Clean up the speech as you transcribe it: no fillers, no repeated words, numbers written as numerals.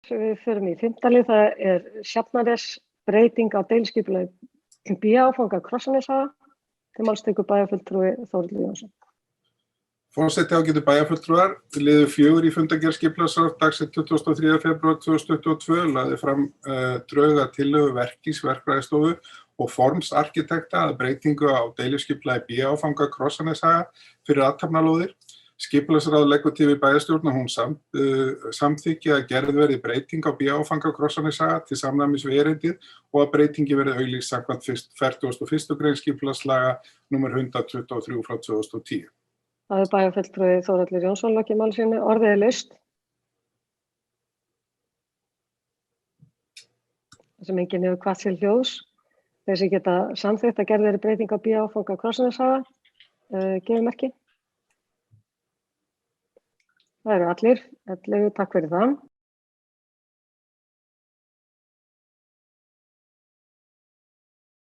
Við förum í 5. lið, það Sjafnanes, breyting á deiliskipulagi B-áfanga Krossaneshaga. Til máls tekur bæjarfulltrúi Þórhallur Jónsson. Forseti ágætu bæjarfulltrúar, liður 4 í fundargerð skipulagsráðs dagsett 23. febrúar 2022 lagði fram drög að tillögu verkís verkfræðistofu og formsarkitekta að breytingu á deiliskipulagi B-áfanga Krossaneshaga fyrir athafnalóðir. Skipulagsráð leggur til við bæjarstjórn að hún samþykki að gerð verði breyting á B-áfanga Krossaneshaga til samræmis við erindið og að breytingi verði auglýst samkvæmt 41. grein skipulagslaga nr. 123/2010. Það bæjarfulltrúi Þórhallur Jónsson lokið máli sínu. Orðið laust. Sem enginn hefur hvatt til hljóðs. Þeir sem geta samþykkt að gerð verði breyting á B-áfanga Krossaneshaga, gefið merki. Það eru allir. Takk fyrir það.